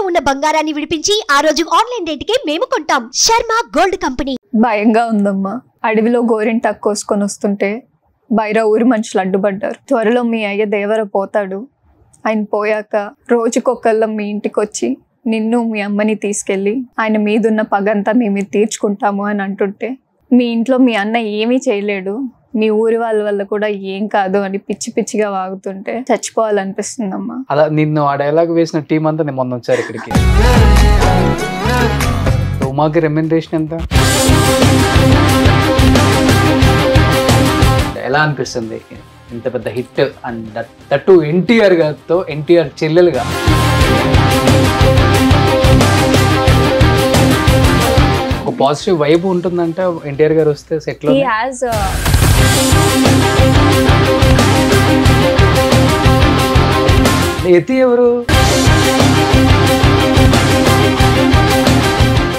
ఉన్న బంగారాన్ని విడిపించి ఆ రోజు ఆన్లైన్ రేటుకే మేము కొంటాం. Sharma gold company. భయంగా ఉందమ్మా. అడవిలో గోరింటాకు కోసుకొని వస్తుంటే బైరా ఊరి మనుషులు అడ్డుపడ్డారు. త్వరలో మీ అయ్య దేవర పోతాడు. ఆయన పోయాక రోజుకొకళ్ళం మీ ఇంటికి వచ్చి నిన్ను మీ అమ్మని తీసుకెళ్ళి ఆయన మీదున్న పగంతా మేము తీర్చుకుంటాము అని అంటుంటే, మీ ఇంట్లో మీ అన్న ఏమీ చేయలేడు, మీ ఊరి వాళ్ళ వల్ల కూడా ఏం కాదు అని పిచ్చి పిచ్చిగా వాగుతుంటే చచ్చిపోవాలనిపిస్తుందమ్మా. అలా నిన్ను ఆ డైలాగ్ వేసిన టీం అంతా నేను మొన్న వచ్చారు ఇక్కడికి. ఉమాకి రెమ్యునరేషన్ ఎంత? ఎలా అనిపిస్తుంది ఇంత పెద్ద హిట్ అండ్ దట్టు ఎన్టీఆర్ గారితో, ఎన్టీఆర్ చెల్లెలుగా? ఒక పాజిటివ్ వైబ్ ఉంటుందంటే ఎన్టీఆర్ గారు వస్తే సెట్ లో. ఎత్తి ఎవరు?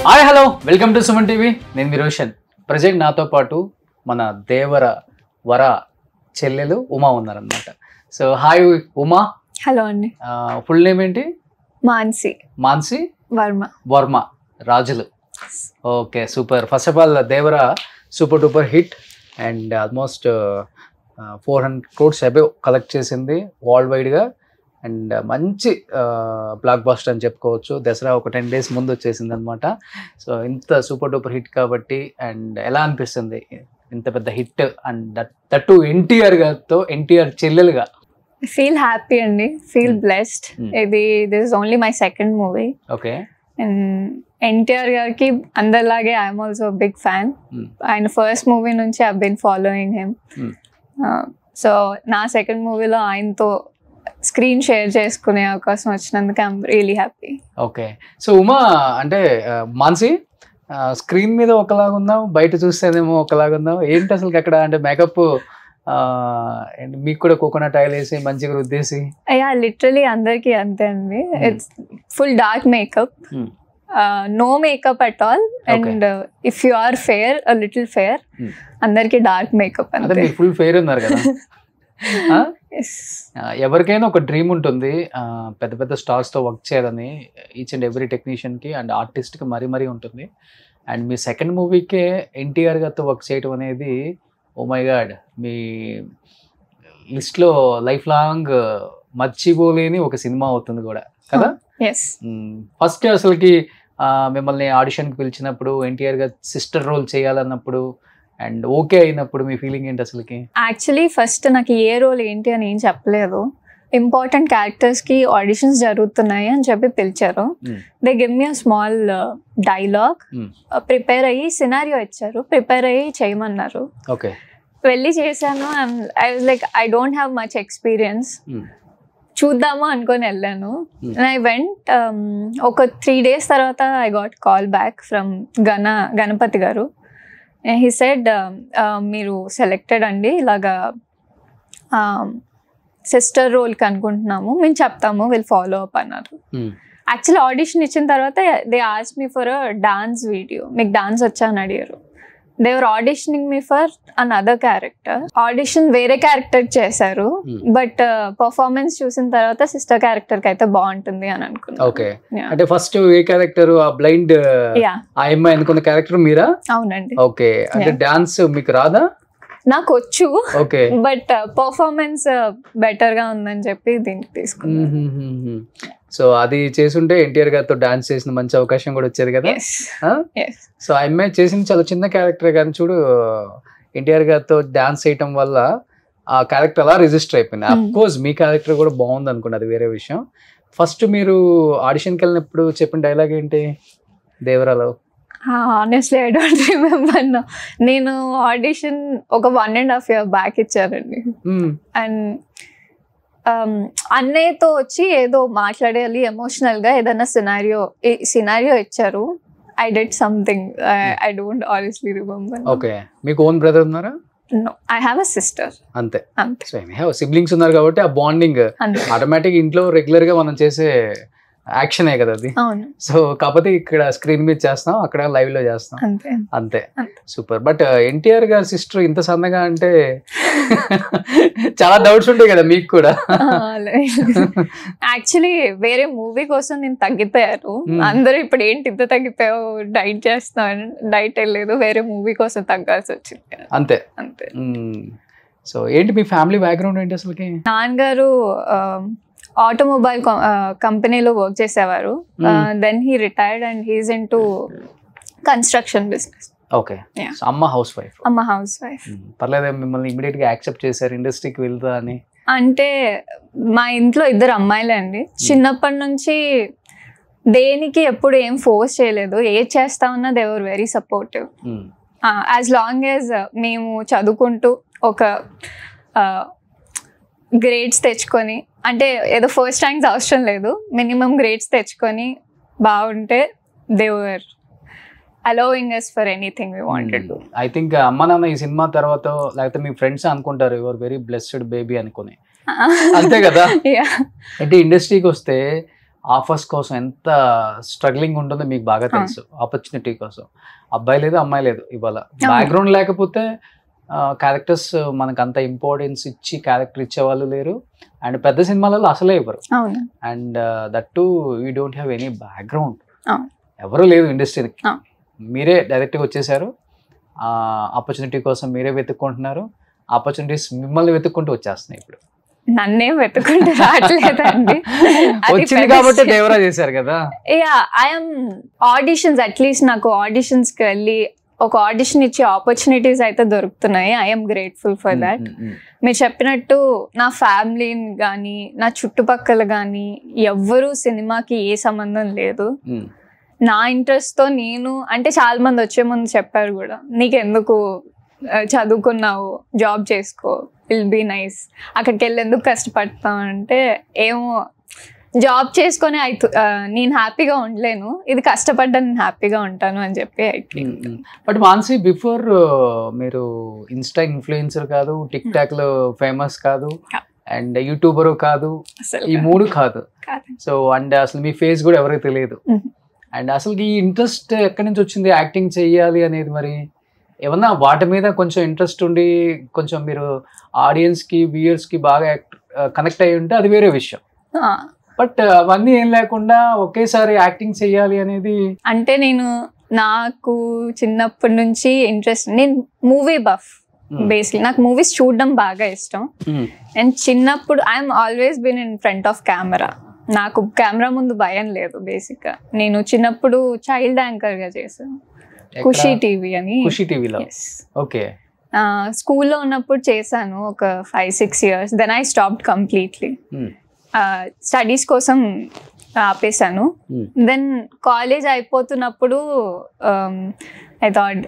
Hi hello, welcome to Suman TV. నేను మీ రోషన్. ప్రజెంట్ నాతో పాటు మన దేవర వర చెల్లెలు ఉమా ఉన్నారనమాట. So hi Uma. హలో అండి. ఫుల్ నేమ్ ఏంటి? మాన్సి. మాన్సి వర్మ. వర్మ రాజులు. Okay, super. First of all Devara super duper hit and almost 400 crores above collect చేసింది వరల్డ్ వైడ్గా. అండ్ మంచి బ్లాక్ బస్టర్ అని చెప్పుకోవచ్చు. దసరా ఒక 10 days ముందు వచ్చేసింది అనమాట. సో ఇంత సూపర్ డూపర్ హిట్ కాబట్టి, అండ్ ఎలా అనిపిస్తుంది ఇంత పెద్ద హిట్ అండ్ దట్టు ఎన్టీఆర్ గారితో, ఎన్టీఆర్ చెల్లెలుగా? ఫీల్ హ్యాపీ అండి, feel blessed. This is only my second movie. Okay. And NTR గారికి అందరిలాగే ఐఎమ్ ఆల్సో బిగ్ ఫ్యాన్. ఆయన ఫస్ట్ మూవీ నుంచి I been following him. So నా సెకండ్ మూవీలో ఆయనతో స్క్రీన్ షేర్ చేసుకునే అవకాశం వచ్చినందుకు I'm really happy. Okay. So Uma అంటే మాన్సి స్క్రీన్ మీద ఒకలాగా ఉన్నావు, బయట చూస్తేనేమో ఒకలాగా ఉన్నావు. ఏంటి అసలు అక్కడ? అంటే మేకప్ మీకు కూడా కోకోనట్ ఆయిల్ వేసి మంచిగా రుద్దేసి? అయ్యా లిటరలీ అందరికి అంతే అండి. It's full dark makeup, no makeup at all. And if you are fair, a little fair, అందరికి డార్క్ మేకప్. అంటే మీరు ఫుల్ ఫేర్ ఉన్నారు కదా. ఎవరికైనా ఒక డ్రీమ్ ఉంటుంది పెద్ద పెద్ద స్టార్స్ తో వర్క్ చేయాలని. ఈచ్ అండ్ ఎవ్రీ టెక్నీషియన్ కి అండ్ ఆర్టిస్ట్ కి మరీ ఉంటుంది. అండ్ మీ సెకండ్ మూవీకే ఎన్టీఆర్ గారితో వర్క్ చేయడం అనేది, ఓ మై గాడ్, మీ లిస్ట్ లో లైఫ్ లాంగ్ మర్చిపోలేని ఒక సినిమా అవుతుంది కూడా కదా. ఫస్ట్ అసలుకి మిమ్మల్ని ఆడిషన్ కి పిలిచినప్పుడు, ఎన్టీఆర్ గారు సిస్టర్ రోల్ చేయాలన్నప్పుడు అండ్ ఓకే అయినప్పుడు మీ ఫీలింగ్ ఏంటి అసలుకి? యాక్చువల్లీ ఫస్ట్ నాకు ఏ రోల్ ఏంటి అని ఏం చెప్పలేదు. ఇంపార్టెంట్ క్యారెక్టర్స్ కి ఆడిషన్స్ జరుగుతున్నాయి అని చెప్పి పిలిచారు. They give me a small dialogue, prepare అయ్యి సినారియో ఇచ్చారు, ప్రిపేర్ అయ్యి చేయమన్నారు. ఓకే. వెళ్ళి చేశాను. I was like, I don't have much experience, చూద్దాము అనుకొని వెళ్ళాను. I went. ఒక 3 days తర్వాత I got call back from Ganapathi గారు. హీ సెడ్, మీరు సెలెక్టెడ్ అండి, ఇలాగా సిస్టర్ రోల్కి అనుకుంటున్నాము, మేము చెప్తాము, విల్ ఫాలో అప్ అన్నారు. యాక్చువల్లీ ఆడిషన్ ఇచ్చిన తర్వాత they ask me for a dance video, మీకు డాన్స్ వచ్చా అని అడిగారు. They were auditioning me for another character. Audition వేరే క్యారెక్టర్ చేశారు, బట్ పర్ఫార్మెన్స్ చూసిన తర్వాత సిస్టర్ క్యారెక్టర్ కి అయితే బాగుంటుంది అని అనుకున్నాను. ఓకే. అంటే ఫస్ట్ ఏ క్యారెక్టర్? ఆ బ్లైండ్ ఆ అమ్మాయి అనుకున్న క్యారెక్టర్ మీరా? అవునండి. ఓకే. అంటే డాన్స్ మీకు రాదా? నాకు వచ్చు, బట్ పర్ఫార్మెన్స్ బెటర్ గా ఉందని చెప్పి దీనికి తీసుకున్నాను. సో అది చేసుంటే ఎన్టీఆర్ గారితో డాన్స్ చేసిన మంచి అవకాశం కూడా వచ్చేది కదా. సో ఆ అమ్మాయి చేసిన చాలా చిన్న క్యారెక్టర్ కానీ చూడు, ఎన్టీఆర్ గారితో డాన్స్ చేయటం వల్ల ఆ క్యారెక్టర్ అలా రిజిస్టర్ అయిపోయింది. అఫ్ కోర్స్ మీ క్యారెక్టర్ కూడా బాగుంది అనుకోండి, అది వేరే విషయం. ఫస్ట్ మీరు ఆడిషన్కి వెళ్ళినప్పుడు చెప్పిన డైలాగ్ ఏంటి దేవరాలో? Honestly I don't remember. నేను ఆడిషన్ ఒక 1.5 years బ్యాక్ ఇచ్చానండి. అండ్ అన్నయ్యతో వచ్చి ఏదో మాట్లాడాలి ఎమోషనల్ గా, ఏదైనా సినారియో ఇచ్చారు. I did something, I don't honestly remember. Okay. మీకు ఓన్ బ్రదర్ ఉన్నారా? No, I have a sister. అంతే. సో సిబ్లింగ్స్ ఉన్నారు కాబట్టి ఆ బాండింగ్ ఆటోమేటిక్ ఇంట్లో రెగ్యులర్ గా మనం చేసే యాక్షనే కదా అది. అవును, సో కాకపోతే ఇక్కడ స్క్రీన్ మీద చేస్తాం, అక్కడ లైవ్ లో చేస్తాం అంతే. అంతే. సూపర్. బట్ ఎన్టీఆర్ గారి సిస్టర్ ఇంత సన్నగా అంటే చాలా డౌట్స్ ఉంటాయి కదా మీకు కూడా. యాక్చువల్లీ వేరే మూవీ కోసం నేను తగ్గిపోయాను. అందరూ ఇప్పుడు ఏంటి ఇంత తగ్గిపోయావు, డైట్ చేస్తున్నాను, డైట్ వెళ్ళలేదు, వేరే మూవీ కోసం తగ్గాల్సి వచ్చింది అంతే అంతే. సో ఏంటి మీ ఫ్యామిలీ బ్యాక్గ్రౌండ్ ఏంటి అసలుకి? నాన్నగారు ఆటోమొబైల్ కంపెనీలో వర్క్ చేసేవారు. Then he retired and he's into construction business. Okay. అమ్మ హౌస్ వైఫ్. అమ్మ హౌస్ వైఫ్. పర్లేదు, మిమ్మల్ని ఇమీడియట్ గా యాక్సెప్ట్ చేశారు ఇండస్ట్రీకి వెళ్తా అని? అంటే మా ఇంట్లో 2 అమ్మాయిలే అండి. చిన్నప్పటి నుంచి దేనికి ఎప్పుడు ఏం ఫోర్స్ చేయలేదు. ఏది చేస్తా ఉన్నా they were very supportive. As long as మేము చదువుకుంటూ ఒక గ్రేడ్స్ తెచ్చుకొని, అంటే ఏదో ఫస్ట్ ర్యాంక్స్ అవసరం లేదు, మినిమం గ్రేడ్స్ తెచ్చుకొని బాగుంటే they were allowing us for anything we wanted to. I think అమ్మ నాన్న ఈ సినిమా తర్వాత లేకపోతే మీ ఫ్రెండ్స్ అనుకుంటారు యువర్ వెరీ బ్లెస్డ్ బేబీ అనుకుని, అంతే కదా? అంటే ఇండస్ట్రీకి వస్తే ఆఫర్స్ కోసం ఎంత స్ట్రగ్లింగ్ ఉంటుందో మీకు బాగా తెలుసు. ఆపర్చునిటీ కోసం అబ్బాయి లేదు అమ్మాయి లేదు. ఇవాళ బ్యాక్గ్రౌండ్ లేకపోతే క్యారెక్టర్స్ మనకు అంత ఇంపార్టెన్స్ ఇచ్చి క్యారెక్టర్ ఇచ్చే వాళ్ళు లేరు, అండ్ పెద్ద సినిమాలలో అసలే ఇవ్వరు. And that to you don't have any background, ఎవరు లేదు ఇండస్ట్రీకి. మీరే డైరెక్ట్గా వచ్చేసారు, ఆపర్చునిటీ కోసం మీరే వెతుక్కుంటున్నారు, ఆపర్చునిటీస్ మిమ్మల్ని వెతుక్కుంటూ వచ్చేస్తున్నాయి. ఇప్పుడు నన్నేం వెతుక్కుంటూ రావట్లేదండి, వచ్చింది కాబట్టి దేవరా చేశారు కదా. ఐఎమ్ ఆడిషన్స్, అట్లీస్ట్ నాకు ఆడిషన్స్కి వెళ్ళి ఒక ఆడిషన్ ఇచ్చే ఆపర్చునిటీస్ అయితే దొరుకుతున్నాయి. I'm grateful for that. మీరు చెప్పినట్టు నా ఫ్యామిలీని కానీ నా చుట్టుపక్కల కానీ ఎవ్వరూ సినిమాకి ఏ సంబంధం లేదు. నా ఇంట్రెస్ట్తో నేను, అంటే చాలా మంది వచ్చే ముందు చెప్పారు కూడా, నీకెందుకు చదువుకున్నావు, జాబ్ చేసుకో, విల్ బీ నైస్, అక్కడికి వెళ్ళి ఎందుకు కష్టపడతావు అంటే, ఏమో జాబ్ చేసుకొని నేను హ్యాపీగా ఉండలేను, ఇది కష్టపడ్డా నేను హ్యాపీగా ఉంటాను అని చెప్పి. బట్ మాన్సి, బిఫోర్ మీరు ఇన్స్టా ఇన్ఫ్లుయెన్సర్ కాదు, టిక్ టాక్ లో ఫేమస్ కాదు, అండ్ యూట్యూబర్ కాదు, ఈ 3 కాదు. సో అండ్ అసలు మీ ఫేస్ కూడా ఎవరికి తెలియదు. అండ్ అసలు ఈ ఇంట్రెస్ట్ ఎక్కడి నుంచి వచ్చింది యాక్టింగ్ చెయ్యాలి అనేది? మరి ఏమన్నా వాటి మీద కొంచెం ఇంట్రెస్ట్ ఉండి కొంచెం మీరు ఆడియన్స్ కి వ్యూయర్స్ కి బాగా కనెక్ట్ అయ్యి ఉంటే అది వేరే విషయం. బట్ అవన్నీ ఏం లేకుండా ఒకేసారి యాక్టింగ్ చెయ్యాలి అనేది అంటే, నాకు చిన్నప్పటి నుంచి ఇంట్రెస్ట్, నేను మూవీ బఫ్ బేసిక్లీ, నాకు మూవీస్ చూడడం బాగా ఇష్టం. అండ్ చిన్నప్పుడు I'm always been in front of camera, నాకు కెమెరా ముందు భయం లేదు. బేసిక్ గా నేను చిన్నప్పుడు చైల్డ్ యాంకర్ గా చేశాను, ఖుషి టీవీ అని. ఖుషి టీవీలో? ఓకే. స్కూల్లో ఉన్నప్పుడు చేశాను ఒక 5-6 years. Then I stopped completely. Studies కోసం ఆపేశాను. దెన్ కాలేజ్ అయిపోతున్నప్పుడు ఐ థాట్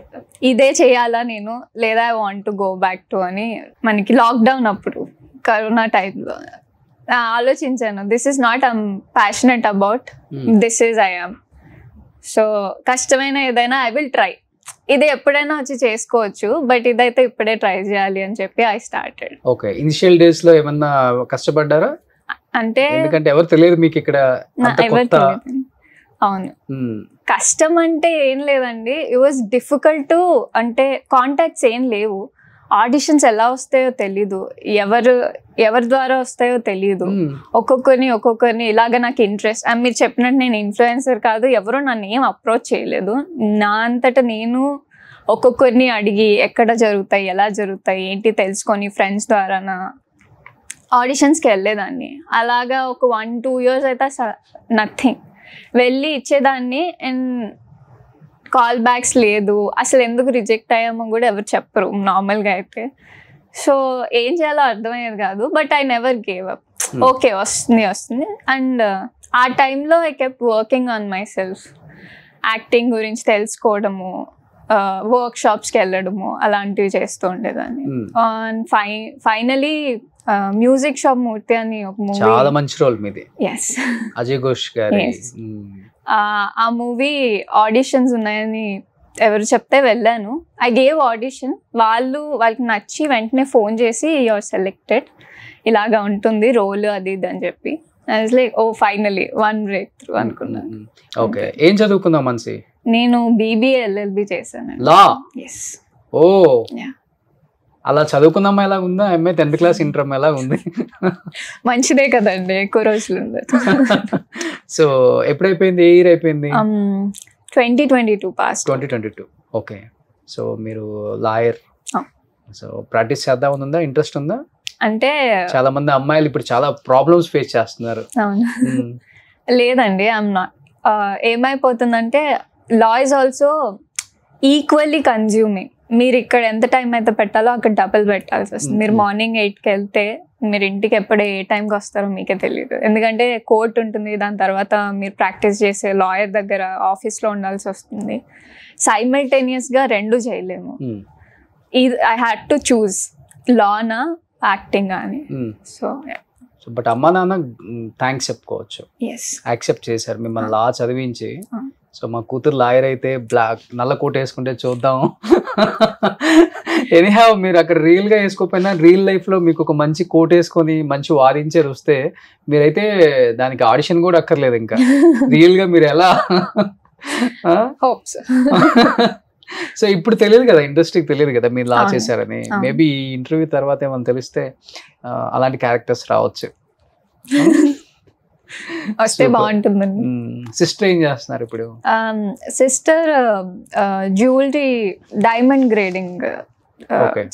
ఇదే చేయాలా నేను, లేదా I want to go back to అని. మనకి లాక్డౌన్ అప్పుడు కరోనా టైంలో ఆలోచించాను, this is not I'm passionate about, this is I am. So కష్టమైన ఏదైనా ఐ విల్ ట్రై, ఇది ఎప్పుడైనా వచ్చి చేసుకోవచ్చు, బట్ ఇదైతే ఇప్పుడే ట్రై చేయాలి అని చెప్పి I started. Okay. Initial days లో ఏమన్నా కష్టపడ్డారా? అంటే ఎందుకంటే ఎవరు తెలియదు మీకు ఇక్కడ. అవును, కష్టం అంటే ఏం లేదండి, ఇట్ వాజ్ డిఫికల్ట్. అంటే కాంటాక్ట్స్ ఏం లేవు, ఆడిషన్స్ ఎలా వస్తాయో తెలీదు, ఎవరి ద్వారా వస్తాయో తెలీదు. ఒక్కొక్కరిని ఇలాగ నాకు ఇంట్రెస్ట్, మీరు చెప్పినట్టు నేను ఇన్ఫ్లుయెన్సర్ కాదు, ఎవరు నన్ను ఏం అప్రోచ్ చేయలేదు. నా అంతటా నేను ఒక్కొక్కరిని అడిగి ఎక్కడ జరుగుతాయి, ఎలా జరుగుతాయి ఏంటి తెలుసుకొని ఫ్రెండ్స్ ద్వారా ఆడిషన్స్కి వెళ్ళేదాన్ని. అలాగా ఒక 1-2 years అయితే నథింగ్, వెళ్ళి ఇచ్చేదాన్ని. అండ్ కాల్ బ్యాక్స్ లేదు, అసలు ఎందుకు రిజెక్ట్ అయ్యామో కూడా ఎవరు చెప్పరు నార్మల్గా అయితే. సో ఏం చేయాలో అర్థమయ్యేది కాదు, but I never gave up. Okay, వస్తుంది. అండ్ ఆ టైంలో I kept working on my self, acting గురించి తెలుసుకోవడము, వర్క్ షాప్స్కి వెళ్ళడము, అలాంటివి చేస్తూ ఉండేదాన్ని. అండ్ ఫైనలీ మ్యూజిక్ షాప్ మూర్తి అని ఒక మూవీ, చాలా మంచి రోల్ మీది. ఎస్, అజయ్ ఘోష్ గారి. ఆ మూవీ ఆడిషన్స్ ఉన్నాయని ఎవరు చెప్తే వెళ్ళాను. I gave audition. వాళ్ళకి నచ్చి వెంటనే ఫోన్ చేసి యూఆర్ సెలెక్టెడ్, ఇలాగా ఉంటుంది రోల్ అది ఇది అని చెప్పి. I was like oh finally one breakthrough అనుకున్నాను. ఓకే, ఏం చదువుకుందాం మనసి? నేను BBA LLB చేశాను. లా? ఎస్. ఓ, అలా చదువుకుందామా ఎలా ఉందా? MA 10th క్లాస్ ఇంటర్ ఎలా ఉంది? మంచిదే కదండి, ఎక్కువ రోజులు ఉండదు. సో ఎప్పుడైపోయింది? ఏ ఇయర్ అయిపోయింది? 2022 పాస్. 2022. ఓకే, సో మీరు లాయర్. సో ప్రాక్టీస్ చేద్దామని ఉందా? ఇంట్రెస్ట్ ఉందా? అంటే చాలా మంది అమ్మాయిలు ఇప్పుడు చాలా ప్రాబ్లమ్స్ ఫేస్ చేస్తున్నారు. అవును. లేదండి, ఐఎమ్ నాట్. ఏమైపోతుందంటే law is also equally consuming. మీరు ఇక్కడ ఎంత టైం అయితే పెట్టాలో అక్కడ డబుల్ పెట్టాల్సి వస్తుంది. మీరు మార్నింగ్ 8కి వెళ్తే మీరు ఇంటికి ఎప్పుడు ఏ టైంకి వస్తారో మీకే తెలియదు. ఎందుకంటే కోర్ట్ ఉంటుంది, దాని తర్వాత మీరు ప్రాక్టీస్ చేసే లాయర్ దగ్గర ఆఫీస్లో ఉండాల్సి వస్తుంది. సైమల్టేనియస్గా రెండు చేయలేము. ఇది ఐ హ్యాడ్ టు చూస్, లానా యాక్టింగ్ అని. సో బట్ అమ్మా నాన్న థ్యాంక్స్ చెప్పుకోవచ్చు, ఎస్, యాక్సెప్ట్ చేశారు మిమ్మల్ని లా చదివించి. సో మా కూతురు లాయర్ అయితే నల్ల కోట్ వేసుకుంటే చూద్దాం. ఎనీహావ్ మీరు అక్కడ రియల్ గా వేసుకోకపోయినా రియల్ లైఫ్ లో మీకు ఒక మంచి కోట్ వేసుకొని మంచి వారించేది వస్తే మీరైతే దానికి ఆడిషన్ కూడా అక్కర్లేదు. ఇంకా రియల్ గా మీరు ఎలా సో ఇప్పుడు తెలియదు కదా, ఇండస్ట్రీకి తెలియదు కదా మీరు లా చేశారని. మేబీ ఈ ఇంటర్వ్యూ తర్వాత ఏమన్నా తెలిస్తే అలాంటి క్యారెక్టర్స్ రావచ్చు. వస్తే బాగుంటుందండి. సిస్టర్ ఏం చేస్తున్నారు ఇప్పుడు? సిస్టర్ జ్యువెలరీ డైమండ్ గ్రేడింగ్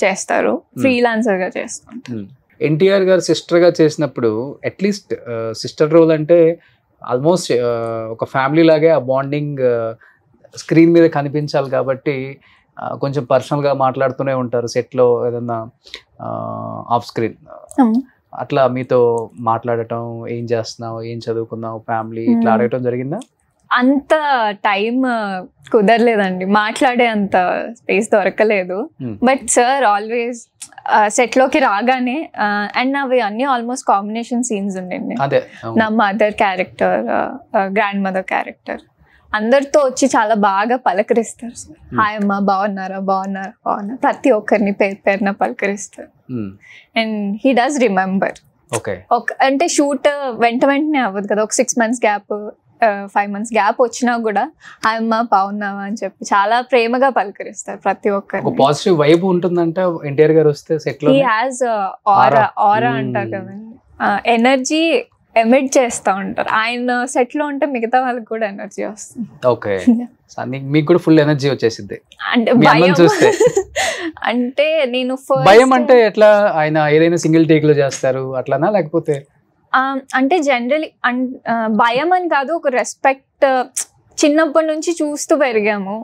చేస్తారు, ఫ్రీలాన్సర్ గా చేస్తుంటారు. ఎన్టీఆర్ గారు సిస్టర్ గా చేసినప్పుడు అట్లీస్ట్ సిస్టర్ రోల్ అంటే ఆల్మోస్ట్ ఒక ఫ్యామిలీ లాగే ఆ బాండింగ్ స్క్రీన్ మీద కనిపించాలి కాబట్టి కొంచెం పర్సనల్ గా మాట్లాడుతూనే ఉంటారు సెట్ లో, ఏదన్నా ఆఫ్ స్క్రీన్. అట్లా మీతో మాట్లాడటం, ఏం చేస్తున్నావు, ఏం చదువుకున్నావు, ఫ్యామిలీ, ఇట్లా అడగటం జరిగిందా? అంత టైం కుదరలేదండి, మాట్లాడే అంత స్పేస్ దొరకలేదు. బట్ సార్ ఆల్వేస్ సెట్ లోకి రాగానే, అండ్ అవి అన్ని ఆల్మోస్ట్ కాంబినేషన్ సీన్స్ ఉండండి. నా mother character, grand mother character, అందరితో వచ్చి చాలా బాగా పలకరిస్తారు సార్. హాయ్ అమ్మ, బాగున్నారా, బాగున్నారా, బాగున్నారా, ప్రతి ఒక్కరిని పేరు పేరున పలకరిస్తారు. And he does remember. అంటే షూట్ వెంటనే అవ్వదు కదా, ఒక 6 months గ్యాప్, 5 months గ్యాప్ వచ్చినా కూడా హాయ్ అమ్మ, బాగున్నావా అని చెప్పి చాలా ప్రేమగా పలకరిస్తారు ప్రతి ఒక్కరు. పాజిటివ్ వైబ్ ఉంటుందంటే ఎన్టీఆర్ గారు వస్తే సెట్ లో. హీ హాస్ ఆరా అంటారు కదండి, ఎనర్జీ ఎమిట్ చేస్తూ ఉంటారు. ఆయన సెట్ లో ఉంటే మిగతా వాళ్ళకి కూడా ఎనర్జీ వస్తుంది. ఓకే, మీకు కూడా ఫుల్ ఎనర్జీ వచ్చేసింది అంటే చూస్తే. అంటే నేను భయం అంటే ఎట్లా, ఆయన ఏదైనా సింగిల్ టేక్ లో చేస్తారు అట్లానా, లేకపోతే? అంటే జనరలీ భయం అని కాదు, ఒక రెస్పెక్ట్. చిన్నప్పటి నుంచి చూస్తూ పెరిగాము,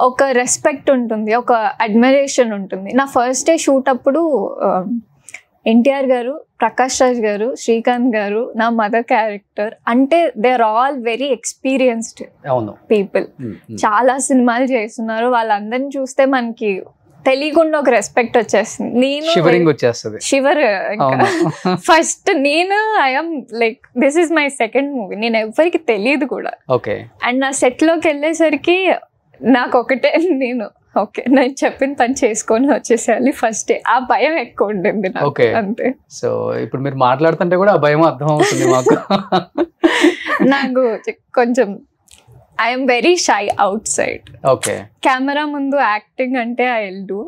ఒక రెస్పెక్ట్ ఉంటుంది, ఒక అడ్మిరేషన్ ఉంటుంది. నా ఫస్ట్ డే షూట్ అప్పుడు ఎన్టీఆర్ గారు, ప్రకాష్ రాజ్ గారు, శ్రీకాంత్ గారు, నా మదర్ క్యారెక్టర్ అంటే they are all very experienced people. చాలా సినిమాలు చేస్తున్నారు, వాళ్ళందరిని చూస్తే మనకి తెలియకుండా ఒక రెస్పెక్ట్ వచ్చేస్తుంది. నేను షివర్ ఫస్ట్, నేను I'm like this is my second movie, నేను ఎవరికి తెలియదు కూడా. అండ్ నా సెట్ లోకి వెళ్ళేసరికి నాకు ఒకటే, నేను ఓకే నేను చెప్పిన పని చేసుకొని వచ్చేసేయాలి ఫస్ట్ డే, ఆ భయం ఎక్కువ ఉంటుంది నాకు. అంతే. సో ఇప్పుడు మీరు మాట్లాడుతుంటే కూడా ఆ భయం అర్థం అవుతుంది మాకు. నాకు కొంచెం I'm very shy out side. Okay, camera ముందు యాక్టింగ్ అంటే I will do,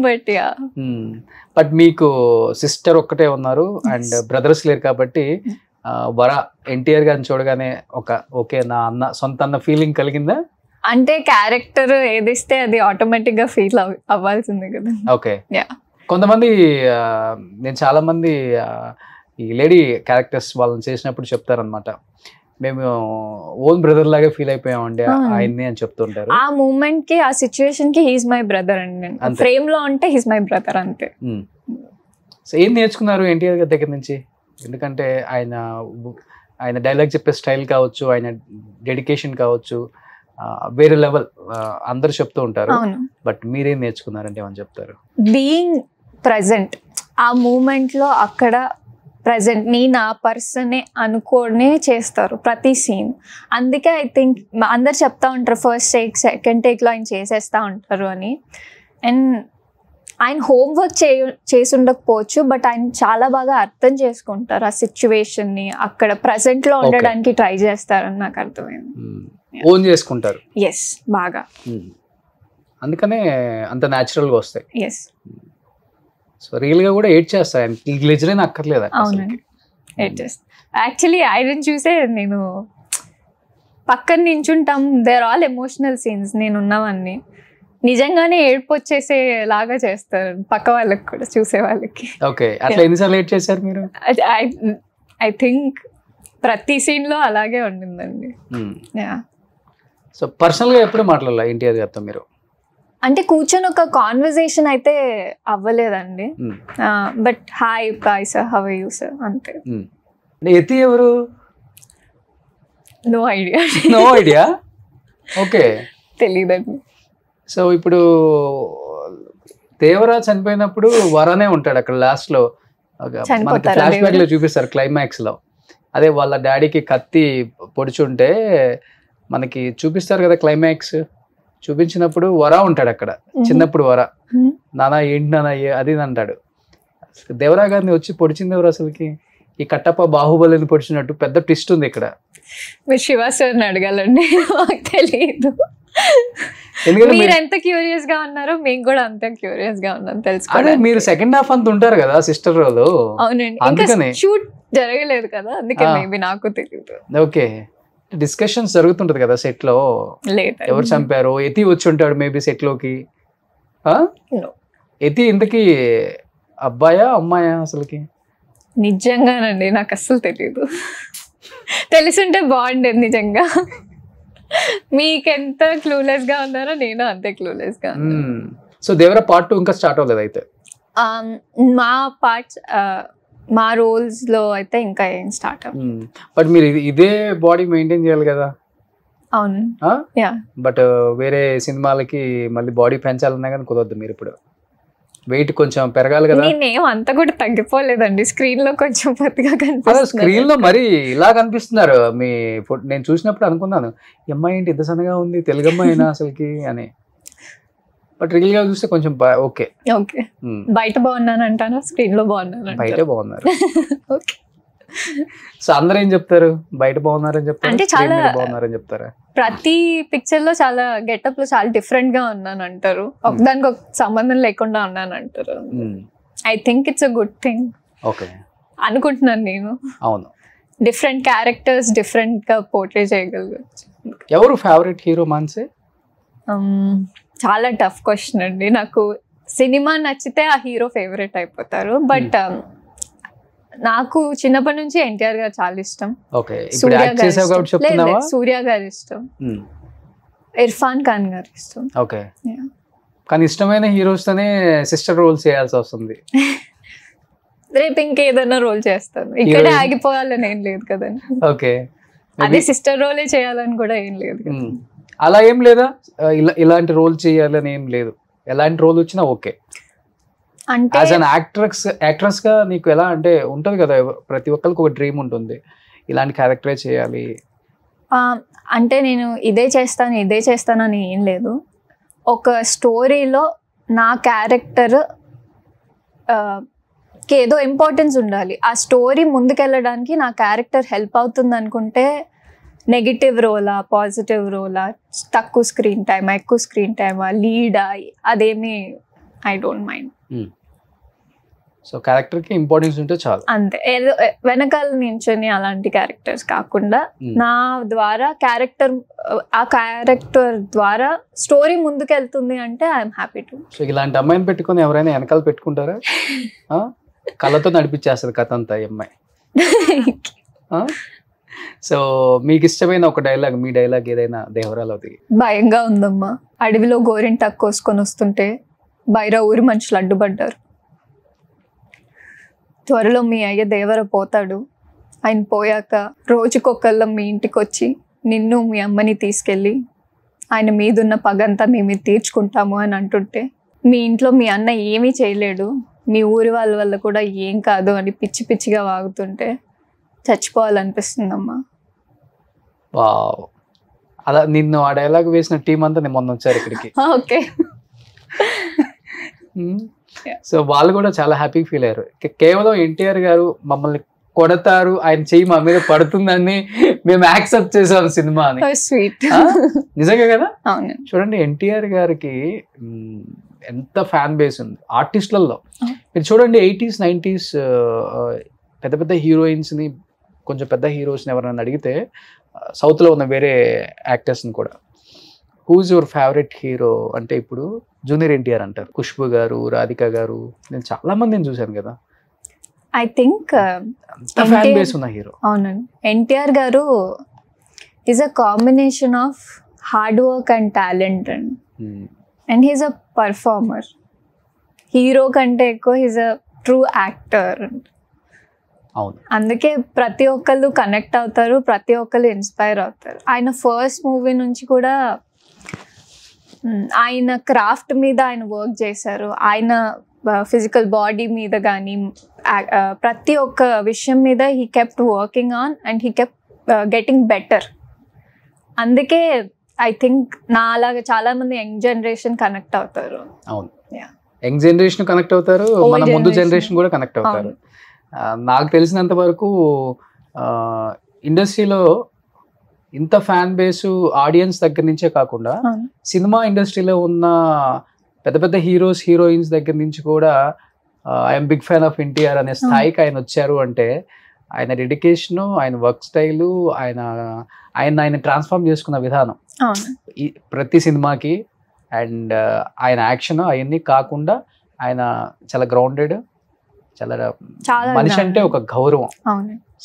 but yeah. But మీకు సిస్టర్ ఒక్కటే ఉన్నారు అండ్ బ్రదర్స్ లేరు కాబట్టి వర ఎన్టీఆర్ గారిని చూడగానే ఒక ఓకే నా అన్న, సొంత అన్న ఫీలింగ్ కలిగిందా? అంటే క్యారెక్టర్ ఏదిస్తే అది ఆటోమేటిక్ గా ఫీల్ అవ్వాల్సిందే కదా. ఓకే, కొంతమంది నేను చాలా మంది ఈ లేడీ క్యారెక్టర్స్ వాళ్ళని చేసినప్పుడు చెప్తారనమాట, మేము ఓన్ బ్రదర్ లాగా ఫీల్ అయిపోయామండి ఆయన్ని అని చెప్తుంటారు. ఆ మూమెంట్ కి, ఆ సిచ్యువేషన్ కి హీస్ మై బ్రదర్ అండి. ఫ్రేమ్ లో అంటే హీస్ మై బ్రదర్ అంతే. సో ఏం నేర్చుకున్నారు ఎన్టీఆర్ గారి దగ్గర నుంచి? ఎందుకంటే ఆయన డైలాగ్ చెప్పే స్టైల్ కావచ్చు, ఆయన డెడికేషన్ కావచ్చు, వేరే లెవెల్ అందరు చెప్తూ ఉంటారు. బట్ మీరేం నేర్చుకున్నారంటే ఏమని చెప్తారు? బీయింగ్ ప్రజెంట్, ఆ మూమెంట్ లో అక్కడ ప్రజెంట్, నేను ఆ పర్సనే అనుకోనే చేస్తారు ప్రతి సీన్. అందుకే ఐ థింక్ అందరు చెప్తా ఉంటారు ఫస్ట్ టేక్, సెకండ్ టేక్ లో ఆయన చేసేస్తా ఉంటారు అని. అండ్ ఆయన హోంవర్క్ చేసి ఉండకపోవచ్చు, బట్ ఆయన చాలా బాగా అర్థం చేసుకుంటారు ఆ సిచ్యువేషన్ ని, అక్కడ ప్రెసెంట్ లో ఉండడానికి ట్రై చేస్తారని నాకు అర్థమైంది. ఓన్ చేసుకుంటారు. ఎస్, బాగా. అందుకనే అంత న్యాచురల్ గా వస్తాయి. ఎస్. సో రియల్ గా కూడా ఎయిట్ చేస్తాయి, ఆయన గ్లిజరిన్ అక్కర్లేదు. అవునండి, ఎయిట్ చేస్తా. యాక్చువల్లీ ఆయన చూసే నేను పక్కన నించుంటాం, దేర్ ఆల్ ఎమోషనల్ సీన్స్, నేను ఉన్నవన్నీ నిజంగానే ఏడుపు వచ్చేసేలాగా చేస్తారు పక్క వాళ్ళకి కూడా, చూసే వాళ్ళకి. ఓకే, అట్లా ఎన్నిసార్లు ఎయిట్ చేశారు మీరు? ఐ థింక్ ప్రతి సీన్ లో అలాగే ఉండిందండి. సో పర్సనల్ గా ఎప్పుడు మాట్లాడాలి ఎన్టీఆర్ గారితో మీరు? అంటే కూర్చొని ఒక కాన్వర్సేషన్ అయితే అవ్వలేదండి, but hi bye sir, how are you sir, అంతే. ఎత్తి ఎవరు? No idea. No idea. Okay, తెలీదండి. సో ఇప్పుడు దేవరా చనిపోయినప్పుడు వరానే ఉంటాడు అక్కడ లాస్ట్ లో, మనకి ఫ్లాష్ బ్యాక్ లో చూపిస్తారు క్లైమాక్స్ లో. అదే వాళ్ళ డాడీకి కత్తి పొడుచుంటే మనకి చూపిస్తారు కదా క్లైమాక్స్. చూపించినప్పుడు వరా ఉంటాడు అక్కడ, చిన్నప్పుడు వరా, నానా ఏంటి నానా అది అంటాడు. దేవరా గారిని వచ్చి పొడిచింది ఎవరు అసలుకి? ఈ కట్టప్ప బాహుబలిని పొడిచినట్టు పెద్ద ట్విస్ట్ ఉంది ఇక్కడ. మీరు శివ సార్ని అడగాలండి, మాకు తెలియదు. మీరు ఎంత క్యూరియస్ గా ఉన్నారో మేము కూడా అంత క్యూరియస్ గా ఉన్నాం తెలుసుకోవాలి. మీరు సెకండ్ హాఫ్ అంత ఉంటారు కదా సిస్టర్ రోల్. అవునండి, అందుకనే షూట్ జరగలేదు కదా, అందుకే మేబీ నాకు తెలియదు. ఓకే, డిస్కషన్స్ జరుగుతుంటది కదా సెట్ లో, ఎవరు చంపారు, ఎతి వచ్చి ఉంటాడు మేబీ సెట్ లోకి. ఎతి ఇంతకీ అబ్బాయా అమ్మాయా అసలుకి? నిజంగానండి నాకు అస్సలు తెలియదు, తెలిసింటే బాగుండేది నిజంగా. మీకెంత క్లూలెస్ గా ఉన్నారో నేను అంతే క్లూలెస్ గా. సో దేవరా పార్ట్ 2 ఇంకా స్టార్ట్ అవ్వలేదు అయితే? మా పార్ట్స్, మా రోల్స్ లో అయితే ఇంకా ఏం స్టార్ట్ అవ్వలేదు. బట్ మీరు ఇదే బాడీ మెయింటైన్ చేయాలి కదా? అవును. బట్ వేరే సినిమాలకి మళ్ళీ బాడీ పెంచాలన్నా కానీ కుదరదు. మీరు ఇప్పుడు వెయిట్ కొంచెం పెరగాలి కదా? నేనేం అంత కూడా తగ్గిపోలేదండి, స్క్రీన్ లో కొంచెం పొద్దుగా కనిపిస్తుంది. స్క్రీన్ లో మరి ఇలా కనిపిస్తున్నారు. మీ నేను చూసినప్పుడు అనుకున్నాను, ఈ అమ్మాయి ఏంటి ఇంత సన్నగా ఉంది, తెలుగు అమ్మాయినా అసలుకి అని. బట్ రియల్ గా చూస్తే కొంచెం ఓకే. ఓకే, బయట బాగున్నాను అంటాను, స్క్రీన్ లో బాగున్నాను. బయట బాగున్నారు. ఓకే, సో అందరూ ఏం చెప్తారు? బయట బాగున్నారని చెప్తారు, అంటే చాలా బాగున్నారని చెప్తారా? ప్రతి పిక్చర్ లో చాలా గెటప్ లో చాలా డిఫరెంట్ గా ఉన్నాను అంటారు, ఒకదానికి ఒక సంబంధం లేకుండా ఉన్నాను అంటారు. I think it's a good thing. Okay అనుకుంటున్నాను నేను. అవును, డిఫరెంట్ క్యారెక్టర్స్ డిఫరెంట్ గా పోర్ట్రే చేయగలగచ్చు. ఎవరు ఫేవరెట్ హీరో మాన్సే? చాలా టఫ్ క్వశ్చన్ అండి. నాకు సినిమా నచ్చితే ఆ హీరో ఫేవరెట్ అయిపోతారు, బట్ నాకు చిన్నప్పటి నుంచి ఎన్టీఆర్ గారు చాలా ఇష్టం. సూర్య గారు ఇష్టం, ఇర్ఫాన్ ఖాన్ గారు ఇష్టం. ఓకే, కానీ ఇష్టమైన హీరోస్ తోనే సిస్టర్ రోల్ చేయాల్సి వస్తుంది. రేపు ఇంకేదైనా రోల్ చేస్తాను, ఇక్కడే ఆగిపోవాలని ఏం లేదు కదండి. ఓకే, అదే సిస్టర్ రోలే చేయాలని కూడా ఏం లేదు. అలా ఏం లేదా? ఇలాంటి రోల్ చేయాలని ఏం లేదు, ఎలాంటి రోల్ వచ్చినా ఓకే. అంటే యాజ్ అన్ యాక్ట్రెస్ గా నీకు ఎలా అంటే ఉంటది కదా, ప్రతి ఒక్కరికి ఒక డ్రీమ్ ఉంటుంది, ఇలాంటి క్యారెక్టరే చేయాలి అంటే. నేను ఇదే చేస్తానని ఏం లేదు. ఒక స్టోరీలో నా క్యారెక్టర్ ఏదో ఇంపార్టెన్స్ ఉండాలి, ఆ స్టోరీ ముందుకెళ్ళడానికి నా క్యారెక్టర్ హెల్ప్ అవుతుంది అనుకుంటే, నెగిటివ్ రోలా పాజిటివ్ రోలా, తక్కువ స్క్రీన్ టైమా ఎక్కువ స్క్రీన్ టైమా, లీడా, అదేమి I don't mind. So character కి ఇంపార్టెన్స్ ఉంటే చాలు అంతే. ఏదో వెనకాల నించొని అలాంటి క్యారెక్టర్స్ కాకుండా నా ద్వారా ఆ క్యారెక్టర్ ద్వారా స్టోరీ ముందుకెళ్తుంది అంటే ఐఎమ్ హ్యాపీ టు. సో ఇలాంటి అమ్మాయిని పెట్టుకొని ఎవరైనా వెనకాల పెట్టుకుంటారా? కళ్ళతో నడిపించేస్తుంది కథ అంతా ఈ అమ్మాయి. సో మీకు ఇష్టమైన ఒక డైలాగ్, మీ డైలాగ్ ఏదైనా దేవరాలోది? భయంగా ఉందమ్మా, అడవిలో గోరింటాకు కోసుకొని వస్తుంటే బైరా ఊరి మనుషులు అడ్డుపడ్డారు. త్వరలో మీ అయ్య దేవర పోతాడు, ఆయన పోయాక రోజుకొకళ్ళం మీ ఇంటికి వచ్చి నిన్ను మీ అమ్మని తీసుకెళ్ళి ఆయన మీదున్న పగంతా మీ మీద తీర్చుకుంటాము అని అంటుంటే, మీ ఇంట్లో మీ అన్న ఏమీ చేయలేడు, మీ ఊరి వాళ్ళ వల్ల కూడా ఏం కాదు అని పిచ్చి పిచ్చిగా వాగుతుంటే చచ్చిపోవాలనిపిస్తుందమ్మా. అలా నిన్ను ఆ డైలాగ్ వేసిన టీం అంతా నేను మొన్న వచ్చారు ఇక్కడికి. ఓకే, సో వాళ్ళు కూడా చాలా హ్యాపీ ఫీల్ అయ్యారు. కేవలం ఎన్టీఆర్ గారు మమ్మల్ని కొడతారు, ఆయన చెయ్యి మా మీద పడుతుందని మేము యాక్సెప్ట్ చేసాం సినిమా అని. స్వీట్. నిజంగా కదా. అవును. చూడండి ఎన్టీఆర్ గారికి ఎంత ఫ్యాన్ బేస్ ఉంది ఆర్టిస్టులలో. మీరు చూడండి 80s 90s పెద్ద పెద్ద హీరోయిన్స్ని, కొంచెం పెద్ద హీరోస్ని ఎవరైనా అడిగితే సౌత్లో ఉన్న వేరే యాక్టర్స్ని కూడా, హూజ్ యువర్ ఫేవరెట్ హీరో అంటే ఇప్పుడు జూనియర్ ఎన్టీఆర్ అంటారు. ఖుష్బు గారు, రాధిక గారు, నేను చాలా మందిని చూశాను కదా. ఐ థింక్ ఫ్యాన్ బేస్ ఉన్న హీరో. అవునండి. ఎన్టీఆర్ గారు is a combination of hard work and talent and he's a performer. Hero కంటే ఎక్కువ హీజ్ అ ట్రూ యాక్టర్. అవును. అందుకే ప్రతి ఒక్కళ్ళు కనెక్ట్ అవుతారు, ప్రతి ఒక్కళ్ళు ఇన్స్పైర్ అవుతారు. ఆయన ఫస్ట్ మూవీ నుంచి కూడా ఆయన క్రాఫ్ట్ మీద ఆయన వర్క్ చేశారు. ఆయన ఫిజికల్ బాడీ మీద కానీ ప్రతి ఒక్క విషయం మీద he kept working on and he kept getting better. అందుకే ఐ థింక్ నా అలాగా చాలా మంది యంగ్ జనరేషన్ కనెక్ట్ అవుతారు. అవును, యంగ్ జనరేషన్ కనెక్ట్ అవుతారు, మన ముందు జనరేషన్ కూడా కనెక్ట్ అవుతారు. నాకు తెలిసినంత వరకు ఇండస్ట్రీలో ఇంత ఫ్యాన్ బేసు ఆడియన్స్ దగ్గర నుంచే కాకుండా సినిమా ఇండస్ట్రీలో ఉన్న పెద్ద పెద్ద హీరోస్ హీరోయిన్స్ దగ్గర నుంచి కూడా I'm big fan of NTR అనే స్థాయికి ఆయన వచ్చారు అంటే ఆయన డెడికేషను, ఆయన వర్క్ స్టైలు, ఆయన ట్రాన్స్ఫార్మ్ చేసుకున్న విధానం ప్రతి సినిమాకి, అండ్ ఆయన యాక్షన్ అవన్నీ కాకుండా ఆయన చాలా గ్రౌండెడ్, చాలా మనిషి అంటే ఒక గౌరవం.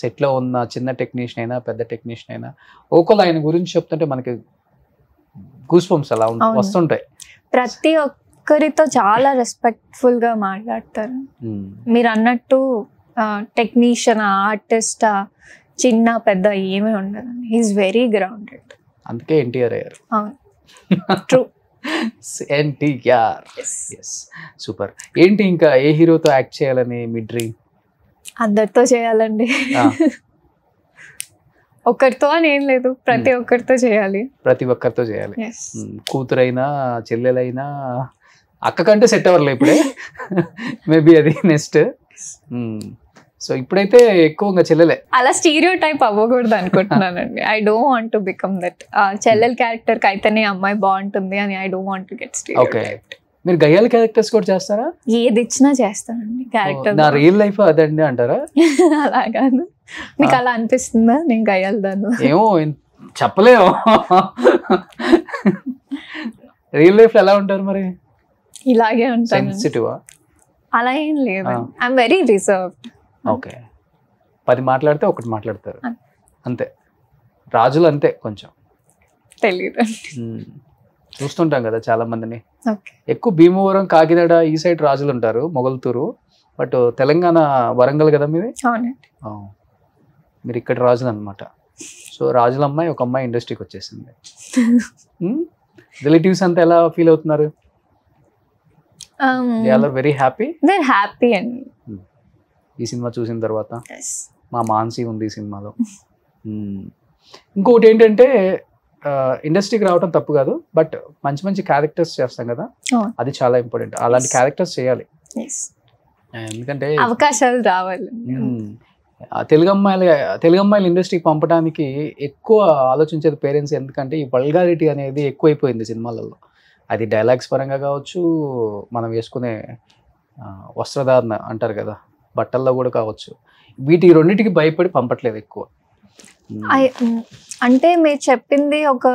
సెట్ లో ఉన్న చిన్న టెక్నీషియన్ అయినా పెద్ద టెక్నీషియన్ అయినా ఒకళ్ళు ఆయన గురించి చెప్తుంటే మనకి గూస్ బంప్స్ అలా వస్తుంటాయి. ప్రతి ఒక్కరితో చాలా రెస్పెక్ట్ఫుల్ గా మాట్లాడతారు. మీరు అన్నట్టు టెక్నీషియన్, ఆర్టిస్ట్, చిన్న పెద్ద ఏమీ ఉండదు. He's very grounded. అందుకే ఎన్టీఆర్ అయ్యారు. ట్రూ. ఎన్టీఆర్. సూపర్. ఏంటి ఇంకా ఏ హీరోతో యాక్ట్ చేయాలని మీ డ్రీమ్? అందరితో చేయాలండి. ఒకరితో అని ఏం లేదు, ప్రతి ఒక్కరితో చేయాలి. ప్రతి ఒక్కరితో చేయాలి. కూతురైనా చెల్లెలైనా, అక్క కంటే సెట్ అవ్వలే ఇప్పుడే. మేబీ అది నెక్స్ట్. సో ఇప్పుడైతే ఎక్కువగా చెల్లెలే. అలా స్టీరియో టైప్ అవ్వకూడదు అనుకుంటున్నానండి. I don't want to become that. చెల్లెల్ క్యారెక్టర్ కి అయితేనే అమ్మాయి బాగుంటుంది అని I don't want to get stereotype. మీరు గయ్యాల క్యారెక్టర్స్ కూడా చేస్తారా? ఏది ఇచ్చినా చేస్తానండి. క్యారెక్టర్ నా రియల్ లైఫ్ అదండి అంటారా? అలా కాదు. మీకు అలా అనిపిస్తుందా నేను గయ్యాలి దాన్ని? ఏమో చెప్పలేము. రియల్ లైఫ్ ఎలా ఉంటారు మరి? ఇలాగే ఉంటాను. సెన్సిటివా? అలా ఏం లేదు. I'm very reserved. ఓకే. 10 మాట్లాడితే ఒకటి మాట్లాడతారు అంతే. రాజులు అంతే కొంచెం తెలీదు. చూస్తుంటాం కదా చాలా మందిని. ఎక్కువ భీమవరం, కాకినాడ ఈ సైడ్ రాజులు ఉంటారు, మొగల్తూరు. బట్ తెలంగాణ వరంగల్ కదా మీది? మీరు ఇక్కడ రాజులు అనమాట. సో రాజుల అమ్మాయి ఒక అమ్మాయి ఇండస్ట్రీకి వచ్చేసింది. రిలేటివ్స్ అంతా ఎలా ఫీల్ అవుతున్నారు? They are very happy. They are happy అండి ఈ సినిమా చూసిన తర్వాత. మా మాన్సీ ఉంది ఈ సినిమాలో. ఇంకొకటి ఏంటంటే ఇండస్ట్రీకి రావడం తప్పు కాదు, బట్ మంచి మంచి క్యారెక్టర్స్ చేస్తాం కదా, అది చాలా ఇంపార్టెంట్. అలాంటి క్యారెక్టర్స్ చేయాలి. ఎందుకంటే అవకాశాలు రావాలి. తెలుగు అమ్మాయిలు ఇండస్ట్రీకి పంపడానికి ఎక్కువ ఆలోచించేది పేరెంట్స్. ఎందుకంటే ఈ వల్గారిటీ అనేది ఎక్కువైపోయింది సినిమాలలో. అది డైలాగ్స్ పరంగా కావచ్చు, మనం వేసుకునే వస్త్రధారణ అంటారు కదా, బట్టల్లో కూడా కావచ్చు. వీటి రెండింటికి భయపడి పంపట్లేదు ఎక్కువ. అంటే మీరు చెప్పింది ఒక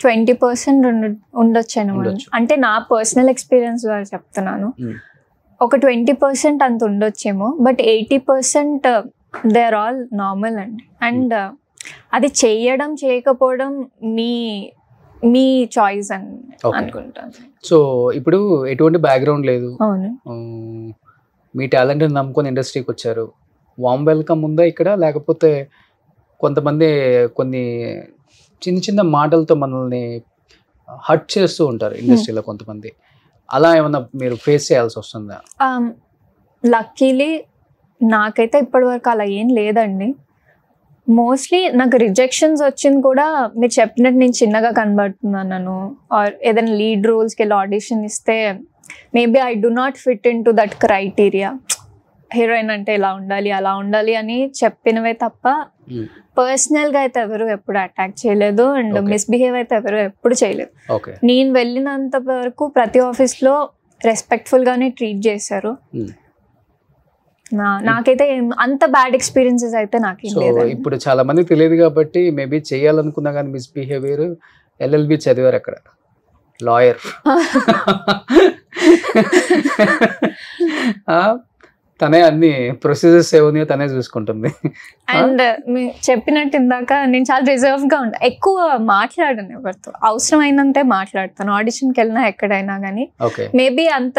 20% ఉండొచ్చు. అంటే నా పర్సనల్ ఎక్స్పీరియన్స్ ద్వారా చెప్తున్నాను. ఒక 20% అంత ఉండొచ్చేమో, but 80% they are all normal అండి. అండ్ అది చేయడం చేయకపోవడం మీ చాయిస్ అని అనుకుంటాను. సో ఇప్పుడు ఎటువంటి బ్యాక్గ్రౌండ్ లేదు, అవును, మీ టాలెంట్ నమ్ముకొని ఇండస్ట్రీకి వచ్చారు. వామ్ వెల్కమ్ ఉందా ఇక్కడ? లేకపోతే కొంతమంది కొన్ని చిన్న చిన్న మాటలతో మనల్ని హర్ట్ చేస్తూ ఉంటారు ఇండస్ట్రీలో కొంతమంది, అలా ఏమన్నా మీరు ఫేస్ చేయాల్సి వస్తుందా? లక్కీలీ నాకైతే ఇప్పటివరకు అలా ఏం లేదండి. మోస్ట్లీ నాకు రిజెక్షన్స్ వచ్చింది కూడా మీరు చెప్పినట్టు నేను చిన్నగా కనబడుతున్నాను, ఆర్ ఏదైనా లీడ్ రోల్స్కి వెళ్ళి ఆడిషన్ ఇస్తే maybe I do not fit in to that criteria. Heroine అంటే ఇలా ఉండాలి అలా ఉండాలి అని చెప్పినవే తప్ప పర్సనల్ గా అయితే ఎవరు ఎప్పుడు అటాక్ చేయలేదు అండ్ మిస్బిహేవ్ అయితే ఎవరు ఎప్పుడు చేయలేదు. నేను వెళ్ళినంత వరకు ప్రతి ఆఫీస్ లో రెస్పెక్ట్ఫుల్ గానే ట్రీట్ చేశారు. నాకైతే అంత బ్యాడ్ ఎక్స్పీరియన్సెస్ అయితే నాకేం లేదు. ఇప్పుడు చాలా మంది తెలియదు కాబట్టి మేబీ చేయాలనుకున్నా కానీ మిస్బిహేవియర్. LLB చదివారు అక్కడ, లాయర్. తనే అన్ని ప్రొసీజర్స్ ఏమన్నాయో తనే చూసుకుంటుంది. అండ్ చెప్పినట్టు ఇందాక నేను చాలా రిజర్వ్ గా ఉంటా, ఎక్కువ మాట్లాడను ఎవరితో, అవసరం అయినంతే మాట్లాడతాను ఆడిషన్కి వెళ్ళినా ఎక్కడైనా కానీ. మేబీ అంత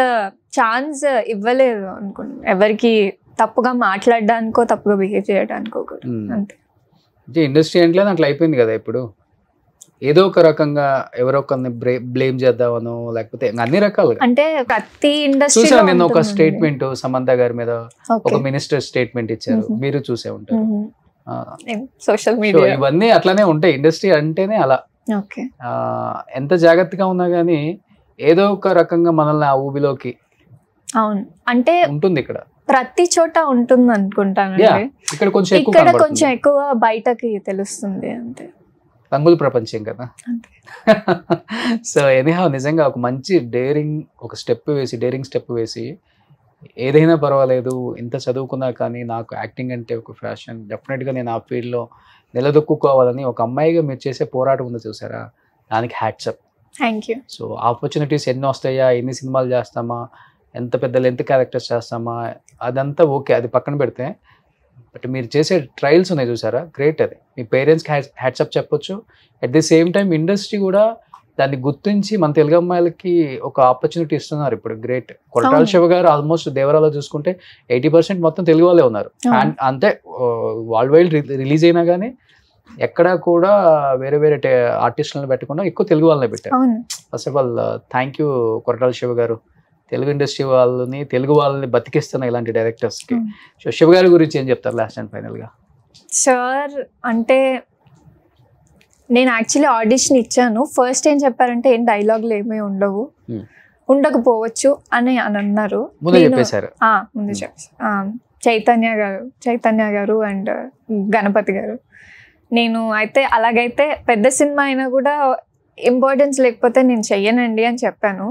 ఛాన్స్ ఇవ్వలేదు అనుకుంటున్నాను ఎవరికి తప్పుగా మాట్లాడడానికో తప్పుగా బిహేవ్ చేయడానికో కూడా. అంతే. ఇండస్ట్రీ అంటే అట్లా అయిపోయింది కదా ఇప్పుడు, ఏదో ఒక రకంగా ఎవరో ఒకరిని బ్లేమ్ చేద్దామనో లేకపోతే అన్ని రకాలుగా. అంటే ప్రతి ఇండస్ట్రీ చూసాను నేను ఒక స్టేట్మెంట్ సమంత గారి మీద ఒక మినిస్టర్ స్టేట్మెంట్ ఇచ్చారు, మీరు చూసే ఉంటారు. సోషల్ మీడియా ఇవన్నీ అట్లానే ఉంటాయి, ఇండస్ట్రీ అంటేనే అలా. ఎంత జాగ్రత్తగా ఉన్నా గానీ ఏదో ఒక రకంగా మనల్ని ఆ ఊబిలోకి అవును అంటే ఉంటుంది. ఇక్కడ ప్రతి చోట ఉంటుంది అనుకుంటాను, ఇక్కడ కొంచెం ఎక్కువ బయటకి తెలుస్తుంది అంతే. రంగుల ప్రపంచం కదా. సో ఎనీహౌ నిజంగా ఒక మంచి డేరింగ్ స్టెప్ వేసి ఏదైనా పర్వాలేదు, ఇంత చదువుకున్నా కానీ నాకు యాక్టింగ్ అంటే ఒక ఫ్యాషన్, డెఫినెట్గా నేను ఆ ఫీల్డ్లో నిలదొక్కుకోవాలని ఒక అమ్మాయిగా మీరు చేసే పోరాటం ఉందో చూసారా, దానికి hats off. Thank you. So opportunities ఎన్ని వస్తాయా, ఎన్ని సినిమాలు చేస్తామా, ఎంత పెద్ద లెంత్ క్యారెక్టర్స్ చేస్తామా, అదంతా ఓకే, అది పక్కన పెడితే బట్ మీరు చేసే ట్రయల్స్ ఉన్నాయి చూసారా, గ్రేట్. అది మీ పేరెంట్స్కి హ్యాట్సప్ చెప్పొచ్చు. At the same time industry కూడా దాన్ని గుర్తించి మన తెలుగు అమ్మాయిలకి ఒక ఆపర్చునిటీ ఇస్తున్నారు ఇప్పుడు, గ్రేట్. కొరటాల శివ గారు ఆల్మోస్ట్ దేవరాలో చూసుకుంటే 80% మొత్తం తెలుగు వాళ్ళే ఉన్నారు. అంతే వరల్డ్ వైడ్ రిలీజ్ అయినా కానీ ఎక్కడా కూడా వేరే వేరే ఆర్టిస్టులను పెట్టకుండా ఎక్కువ తెలుగు వాళ్ళనే పెట్టారు. First of all thank you Koratala Shiva గారు, తెలుగు ఇండస్ట్రీ తెలుగు వాళ్ళని బతికిస్తున్న ఇలాంటి డైరెక్టర్స్కి. సో శివ గారి గురించి ఏం చెప్తారు లాస్ట్ అండ్ ఫైనల్గా? సార్ అంటే నేను యాక్చువల్లీ ఆడిషన్ ఇచ్చాను. ఫస్ట్ ఏం చెప్పారంటే ఏం డైలాగులు ఏమీ ఉండకపోవచ్చు అని అన్నారు. ముందు చెప్పేశారు. ముందు చెప్పేసారు చైతన్య గారు అండ్ గణపతి గారు. నేను అయితే అలాగైతే పెద్ద సినిమా అయినా కూడా ఇంపార్టెన్స్ లేకపోతే నేను చెయ్యనండి అని చెప్పాను.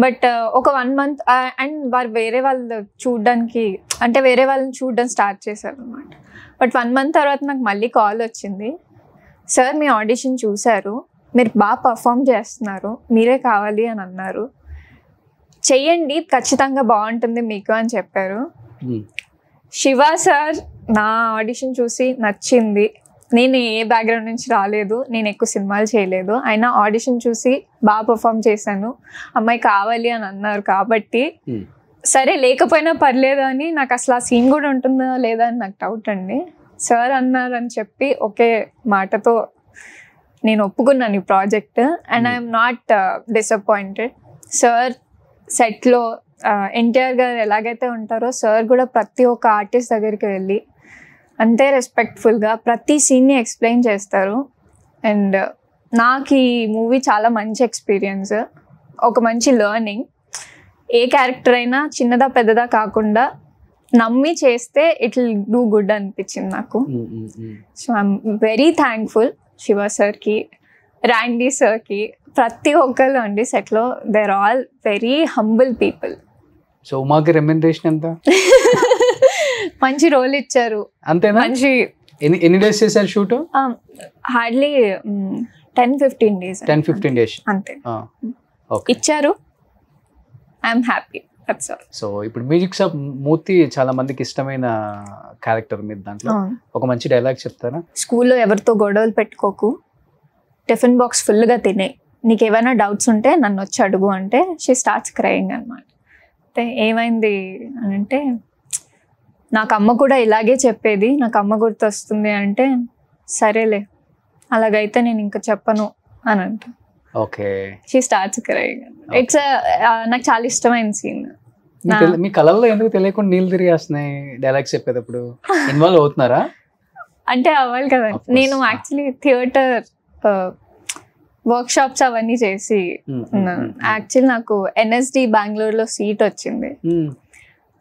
బట్ ఒక 1 month అండ్ వారు వేరే వాళ్ళు చూడడం స్టార్ట్ చేశారు అనమాట. బట్ 1 month తర్వాత నాకు మళ్ళీ కాల్ వచ్చింది, సార్ మీ ఆడిషన్ చూశారు, మీరు బాగా పర్ఫామ్ చేస్తున్నారు, మీరే కావాలి అని అన్నారు, చెయ్యండి ఖచ్చితంగా బాగుంటుంది మీకు అని చెప్పారు. శివ సార్ నా ఆడిషన్ చూసి నచ్చింది. నేను ఏ బ్యాక్గ్రౌండ్ నుంచి రాలేదు, నేను ఎక్కువ సినిమాలు చేయలేదు, అయినా ఆడిషన్ చూసి బాగా పర్ఫామ్ చేశాను, అమ్మాయి కావాలి అని అన్నారు కాబట్టి సరే లేకపోయినా పర్లేదు అని. నాకు అసలు ఆ సీన్ కూడా ఉంటుందా లేదా అని నాకు డౌట్ అండి. సార్ అన్నారు అని చెప్పి ఒకే మాటతో నేను ఒప్పుకున్నాను ఈ project. And I'm not disappointed. Sir సెట్లో ఎన్టీఆర్ గారు ఎలాగైతే ఉంటారో సార్ కూడా ప్రతి ఒక్క ఆర్టిస్ట్ దగ్గరికి వెళ్ళి అంతే రెస్పెక్ట్ఫుల్గా ప్రతి సీన్ని ఎక్స్ప్లెయిన్ చేస్తారు. అండ్ నాకు ఈ మూవీ చాలా మంచి ఎక్స్పీరియన్స్, ఒక మంచి లెర్నింగ్. ఏ క్యారెక్టర్ అయినా చిన్నదా పెద్దదా కాకుండా నమ్మి చేస్తే ఇట్ విల్ డూ గుడ్ అనిపించింది నాకు. So I'm very thankful Shiva సార్కి, ర్యాండీ సార్కి, ప్రతి ఒక్కరు అండి సెట్లో. They are all very humble people. So ఉమాకి రెమ్యునరేషన్ ఎంత? మంచి రోల్ ఇచ్చారు. అంతేనా? మంచి. ఎన్ని డేస్ చేశారు షూట్? Hardly 10-15 days. 10-15 days అంతే ఇచ్చారు. I'm happy. సో ఇప్పుడు మ్యూజిక్ షాప్ మూర్తి చాలా మందికి ఇష్టమైన క్యారెక్టర్ మీద, దాంట్లో ఒక మంచి డైలాగ్ చెప్తారా? స్కూల్లో ఎవరితో గొడవలు పెట్టుకోకు, టిఫిన్ బాక్స్ ఫుల్గా తినే, నీకు ఏమైనా డౌట్స్ ఉంటే నన్ను వచ్చి అడుగు అంటే షీ స్టార్ట్స్ క్రయింగ్ అనమాట. అంటే ఏమైంది అని అంటే, నాకు అమ్మ కూడా ఇలాగే చెప్పేది, నాకు అమ్మ గుర్తొస్తుంది అంటే, సరేలే అలాగైతే నేను ఇంకా చెప్పను అని అంట. Okay. She starts crying. It's నాకు చాలా ఇష్టమైన సీన్. మీ కళల్లో ఎందుకు తెలియకుండా నీళ్ళు తిరిగేస్తున్నాయి డైలాగ్స్ చెప్పేటప్పుడు? ఇన్వాల్వ్ అవుతున్నారా? అంటే అవ్వాలి కదా. నేను యాక్చువల్లీ థియేటర్ వర్క్ షాప్స్ అవన్నీ చేసి ఉన్నాను. యాక్చువల్లీ నాకు NSD బెంగళూరులో సీట్ వచ్చింది.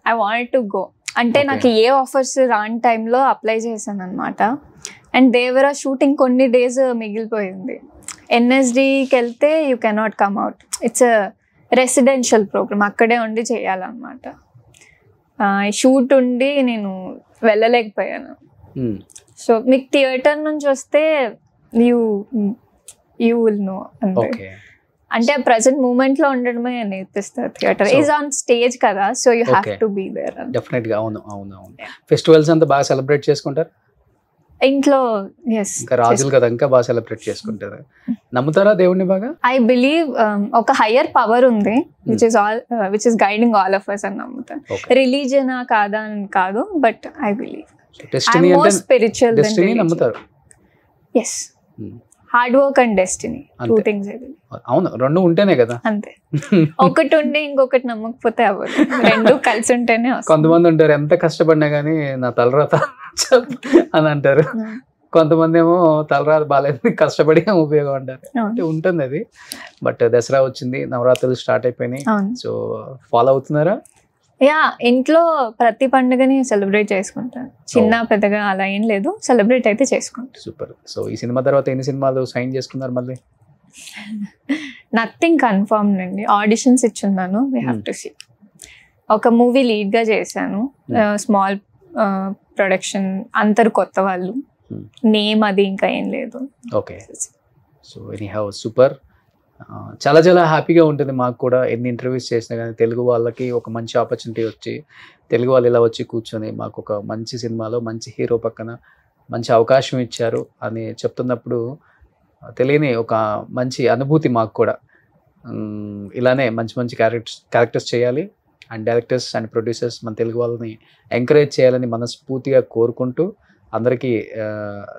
I wanted to go. అంటే నాకు ఏ ఆఫర్స్ రాని టైంలో అప్లై చేశాను అనమాట. అండ్ దేవరా షూటింగ్ కొన్ని డేస్ మిగిలిపోయింది. NSDకి వెళ్తే you cannot come out. It's residential programme, అక్కడే ఉండి చేయాలన్నమాట. షూట్ ఉండి నేను వెళ్ళలేకపోయాను. సో మీకు థియేటర్ నుంచి వస్తే యూ విల్ నో. అంటే ప్రెసెంట్ మూమెంట్ లో ఉండడమే నేర్పిస్తారు. థియేటర్ ఈజ్ ఆన్ స్టేజ్ కదా, so you have to be there. Definite గా. అవును అవును అవును. ఫెస్టివల్స్ అంతా బాగా సెలబ్రేట్ చేసుకుంటారు ఇంట్లో. ఇంకా రాజులు కదా, ఇంకా బాగా సెలబ్రేట్ చేసుకుంటారు. నమ్ముతారా దేవుడిని బాగా? ఐ బిలీవ్ ఒక హయ్యర్ పవర్ ఉంది which is guiding all of us అని నమ్ముతాను. రిలీజియన్ కాదా అని కాదు, బట్ ఐ బిలీవ్ డెస్టినీ అంటే స్పిరిచువల్. డెస్టినీ నమ్ముతారు. Yes, hard work and destiny, two things. అవును, రెండు ఉంటేనే కదా. అంతే, ఒకటి ఉండి ఇంకొకటి నమ్మకపోతే అవ్వదు. రెండు కలిసి ఉంటేనే. కొంతమంది ఉంటారు ఎంత కష్టపడినా గానీ నా తలరాత అని అంటారు. కొంతమంది ఏమో తలరాత బాగాలేదు, కష్టపడి ఉపయోగం అంటారు. అంటే ఉంటుంది అది. బట్ దసరా వచ్చింది, నవరాత్రులు స్టార్ట్ అయిపోయినాయి. సో ఫాలో అవుతున్నారా? యా, ఇంట్లో ప్రతి పండుగని సెలబ్రేట్ చేసుకుంటాను. చిన్న పెద్దగా అలా ఏం లేదు, సెలబ్రేట్ అయితే చేసుకుంటాను. సూపర్. సో ఈ సినిమా తర్వాత ఎన్ని సినిమాలు సైన్ చేసుకున్నారు మళ్ళీ? నథింగ్ కన్ఫర్మ్ అండి. ఆడిషన్స్ ఇచ్చున్నాను, వీ హ్యావ్ టు సీ. ఒక మూవీ లీడ్ గా చేశాను, స్మాల్ ప్రొడక్షన్, అందరు కొత్త వాళ్ళు. నేమ్ అది ఇంకా ఏం లేదు. ఓకే. So anyhow super. చాలా చాలా హ్యాపీగా ఉంటుంది మాకు కూడా. ఎన్ని ఇంటర్వ్యూస్ చేసినా కానీ తెలుగు వాళ్ళకి ఒక మంచి ఆపర్చునిటీ వచ్చి, తెలుగు వాళ్ళు ఇలా వచ్చి కూర్చొని మాకు ఒక మంచి సినిమాలో మంచి హీరో పక్కన మంచి అవకాశం ఇచ్చారు అని చెప్తున్నప్పుడు తెలియని ఒక మంచి అనుభూతి మాకు కూడా. ఇలానే మంచి మంచి క్యారెక్టర్స్ చేయాలి. అండ్ డైరెక్టర్స్ అండ్ ప్రొడ్యూసర్స్ మన తెలుగు వాళ్ళని ఎంకరేజ్ చేయాలని మనస్ఫూర్తిగా కోరుకుంటూ అందరికీ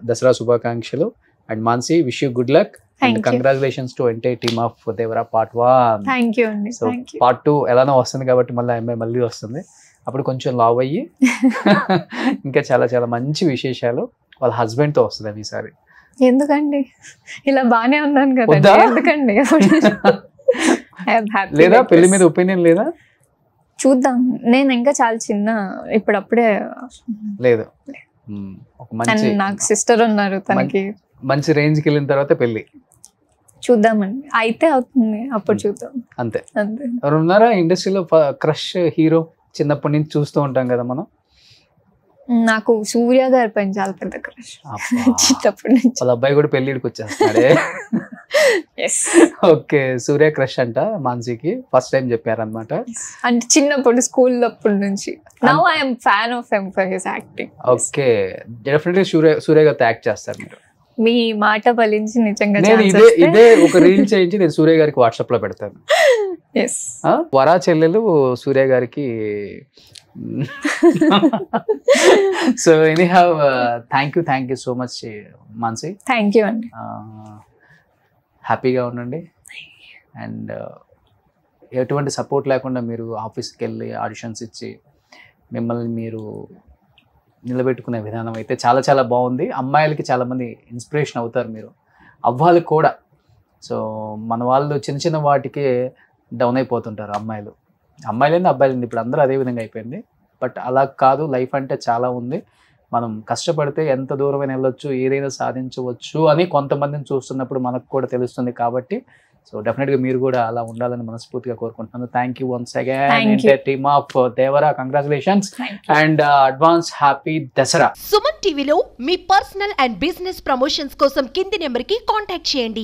దసరా శుభాకాంక్షలు. And Mansi, wish you good luck and congratulations to entire team of Devara Part 1. Thank you అండి. సో Part 2 ఎలానో వస్తుంది కాబట్టి మళ్ళీ వస్తుంది. అప్పుడు కొంచెం లావ్ అయ్యి ఇంకా చాలా చాలా మంచి విశేషాలు వాళ్ళ హస్బెండ్తో వస్తుంది ఈసారి. ఎందుకండి, ఇలా బానే ఉన్నాను కదా, ఎందుకండి? లేదా పెళ్లి మీద ఒపీనియన్ లేదా? చూద్దాం. నేను ఇంకా చాలా చిన్న, ఇప్పుడప్పుడే లేదు. ఒక మంచి, నాకు సిస్టర్ ఉన్నారు, తనకి మంచి రేంజ్కి వెళ్ళిన తర్వాత పెళ్లి చూద్దామండి. అయితే అవుతుంది, అప్పుడు చూద్దాం. అంతే. ఎవరు ఉన్నారా ఇండస్ట్రీలో క్రష్ హీరో? చిన్నప్పటి నుంచి చూస్తూ ఉంటాం కదా మనం. నాకు సూర్య గారి పైన చాలా పెద్ద క్రష్ చిన్నప్పటి నుంచి. వాళ్ళ అబ్బాయి కూడా పెళ్లిడికి వచ్చేస్తాడే. ఓకే, సూర్య క్రష్ అంట మాన్సీకి, ఫస్ట్ టైం చెప్పారనమాట. అంటే చిన్నప్పుడు స్కూల్ అప్పటి నుంచి. Now I am fan of him for his acting. Okay, definitely Surya గారితో యాక్ట్ చేస్తారు మీరు. మీ మాట ఫలించి నిజంగా ఇదే ఒక రీల్ చేయించి నేను సూర్య గారికి వాట్సాప్ లో పెడతాను. వరా చెల్లెలు సూర్య గారికి. So anyhow thank you so much Mansi. Thank you అండి. హ్యాపీగా ఉండండి. అండ్ ఎటువంటి సపోర్ట్ లేకుండా మీరు ఆఫీస్కి వెళ్ళి ఆడిషన్స్ ఇచ్చి మిమ్మల్ని మీరు నిలబెట్టుకునే విధానం అయితే చాలా చాలా బాగుంది. అమ్మాయిలకి చాలామంది ఇన్స్పిరేషన్ అవుతారు మీరు, అవ్వాలి కూడా. సో మన వాళ్ళు చిన్న చిన్న వాటికే డౌన్ అయిపోతుంటారు అమ్మాయిలేంది అబ్బాయిలేంది, ఇప్పుడు అందరూ అదే విధంగా అయిపోయింది. బట్ అలా కాదు, లైఫ్ అంటే చాలా ఉంది. మనం కష్టపడితే ఎంత దూరమైనా వెళ్ళొచ్చు, ఏదైనా సాధించవచ్చు అని కొంతమందిని చూస్తున్నప్పుడు మనకు కూడా తెలుస్తుంది. కాబట్టి సో డెఫినెట్గా మీరు కూడా అలా ఉండాలని మనస్ఫూర్తిగా కోరుకుంటున్నాను. Thank you once again team of Devara, congratulations and advance happy Dasara. Suman టీవీలో మీ పర్సనల్ అండ్ బిజినెస్ ప్రమోషన్స్ కోసం కింది నెంబర్కి కాంటాక్ట్ చేయండి.